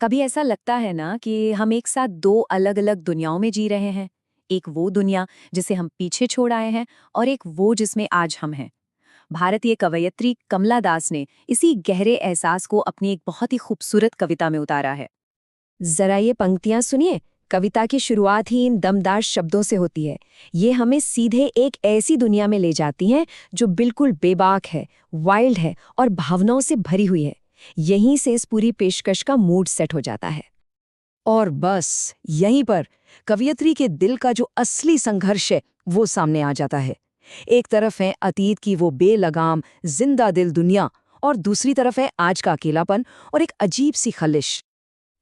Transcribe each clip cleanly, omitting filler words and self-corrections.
कभी ऐसा लगता है ना कि हम एक साथ दो अलग-अलग दुनियाओं में जी रहे हैं। एक वो दुनिया जिसे हम पीछे छोड़ आए हैं और एक वो जिसमें आज हम हैं। भारतीय कवयित्री कमला दास ने इसी गहरे एहसास को अपनी एक बहुत ही खूबसूरत कविता में उतारा है। जरा ये पंक्तियां सुनिए। कविता की शुरुआत ही इन दमदार शब्दों से होती है। ये हमें सीधे एक ऐसी दुनिया में ले जाती हैं जो बिल्कुल बेबाक है, वाइल्ड है और भावनाओं से भरी हुई है। यहीं से इस पूरी पेशकश का मूड सेट हो जाता है। और बस यहीं पर कवयित्री के दिल का जो असली संघर्ष है वो सामने आ जाता है। एक तरफ है अतीत की वो बेलगाम जिंदा दिल दुनिया और दूसरी तरफ है आज का अकेलापन और एक अजीब सी खलिश।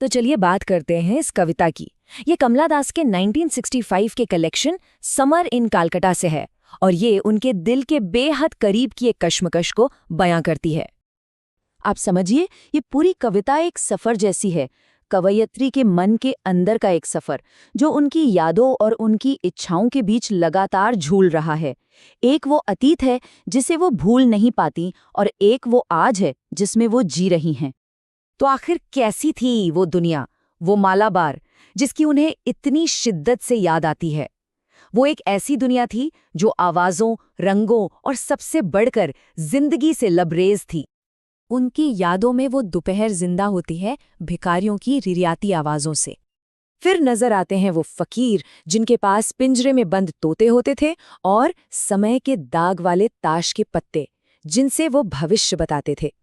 तो चलिए बात करते हैं इस कविता की। ये कमला दास के 1965 के कलेक्शन समर इन कालकटा से है और ये उनके दिल के बेहद करीब की एक कश्मकश को बयां करती है। आप समझिए, ये पूरी कविता एक सफर जैसी है, कवयित्री के मन के अंदर का एक सफर जो उनकी यादों और उनकी इच्छाओं के बीच लगातार झूल रहा है। एक वो अतीत है जिसे वो भूल नहीं पाती और एक वो आज है जिसमें वो जी रही हैं। तो आखिर कैसी थी वो दुनिया, वो मालाबार जिसकी उन्हें इतनी शिद्दत से याद आती है? वो एक ऐसी दुनिया थी जो आवाज़ों, रंगों और सबसे बढ़कर जिंदगी से लबरेज थी। उनकी यादों में वो दोपहर जिंदा होती है भिखारियों की रिरियाती आवाज़ों से। फिर नजर आते हैं वो फकीर जिनके पास पिंजरे में बंद तोते होते थे और समय के दाग वाले ताश के पत्ते जिनसे वो भविष्य बताते थे।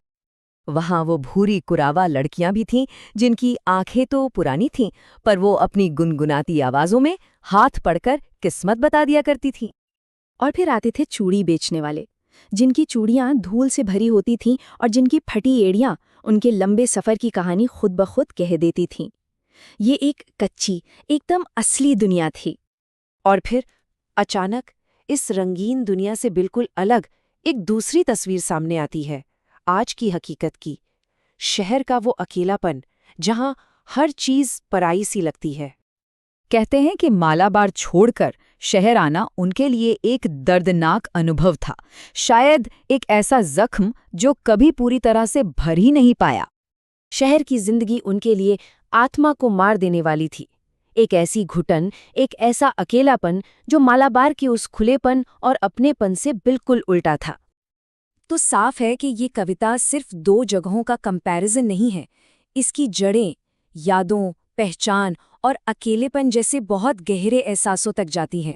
वहां वो भूरी कुरावा लड़कियां भी थीं जिनकी आंखें तो पुरानी थीं पर वो अपनी गुनगुनाती आवाज़ों में हाथ पढ़कर किस्मत बता दिया करती थीं। और फिर आते थे चूड़ी बेचने वाले जिनकी चूड़ियां धूल से भरी होती थीं और जिनकी फटी एड़ियां उनके लंबे सफर की कहानी खुद ब खुद कह देती थीं। ये एक कच्ची, एकदम असली दुनिया थी। और फिर अचानक इस रंगीन दुनिया से बिल्कुल अलग एक दूसरी तस्वीर सामने आती है, आज की हकीकत की। शहर का वो अकेलापन जहां हर चीज पराई सी लगती है। कहते हैं कि मालाबार छोड़कर शहर आना उनके लिए एक दर्दनाक अनुभव था, शायद एक ऐसा जख्म जो कभी पूरी तरह से भर ही नहीं पाया। शहर की जिंदगी उनके लिए आत्मा को मार देने वाली थी। एक ऐसी घुटन, एक ऐसा अकेलापन जो मालाबार के उस खुलेपन और अपनेपन से बिल्कुल उल्टा था। तो साफ है कि ये कविता सिर्फ दो जगहों का कंपैरिजन नहीं है। इसकी जड़ें यादों, पहचान और अकेलेपन जैसे बहुत गहरे एहसासों तक जाती हैं।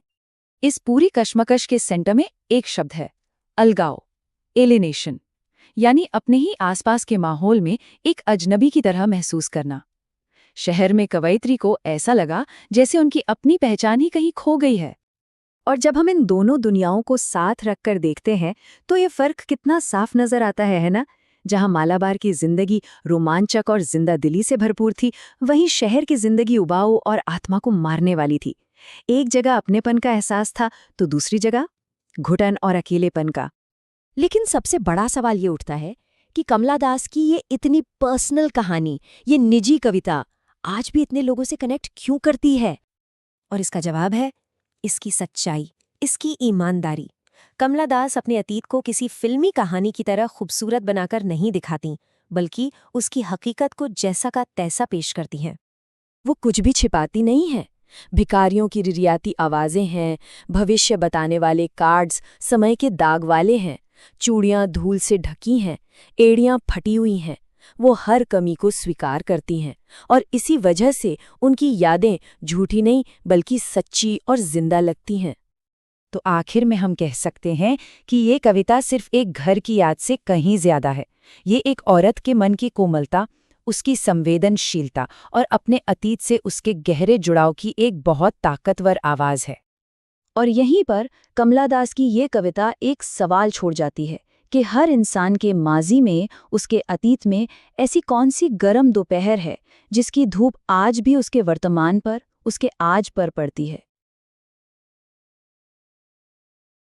इस पूरी कश्मकश के सेंटर में एक शब्द है, अलगाव, एलिनेशन, यानी अपने ही आसपास के माहौल में एक अजनबी की तरह महसूस करना। शहर में कवयित्री को ऐसा लगा जैसे उनकी अपनी पहचान ही कहीं खो गई है। और जब हम इन दोनों दुनियाओं को साथ रखकर देखते हैं तो ये फर्क कितना साफ नजर आता है ना? जहां मालाबार की जिंदगी रोमांचक और जिंदादिली से भरपूर थी, वहीं शहर की जिंदगी उबाऊ और आत्मा को मारने वाली थी। एक जगह अपनेपन का एहसास था तो दूसरी जगह घुटन और अकेलेपन का। लेकिन सबसे बड़ा सवाल ये उठता है कि कमला दास की ये इतनी पर्सनल कहानी, ये निजी कविता आज भी इतने लोगों से कनेक्ट क्यों करती है? और इसका जवाब है इसकी सच्चाई, इसकी ईमानदारी। कमला दास अपने अतीत को किसी फिल्मी कहानी की तरह खूबसूरत बनाकर नहीं दिखाती, बल्कि उसकी हकीकत को जैसा का तैसा पेश करती हैं। वो कुछ भी छिपाती नहीं है। भिखारियों की रिरियाती आवाज़ें हैं, भविष्य बताने वाले कार्ड्स समय के दाग वाले हैं, चूड़ियाँ धूल से ढकी हैं, एड़ियाँ फटी हुई हैं। वो हर कमी को स्वीकार करती हैं और इसी वजह से उनकी यादें झूठी नहीं बल्कि सच्ची और जिंदा लगती हैं। तो आखिर में हम कह सकते हैं कि ये कविता सिर्फ एक घर की याद से कहीं ज्यादा है। ये एक औरत के मन की कोमलता, उसकी संवेदनशीलता और अपने अतीत से उसके गहरे जुड़ाव की एक बहुत ताकतवर आवाज है। और यहीं पर कमला दास की ये कविता एक सवाल छोड़ जाती है कि हर इंसान के माजी में, उसके अतीत में ऐसी कौन सी गर्म दोपहर है जिसकी धूप आज भी उसके वर्तमान पर, उसके आज पर पड़ती है।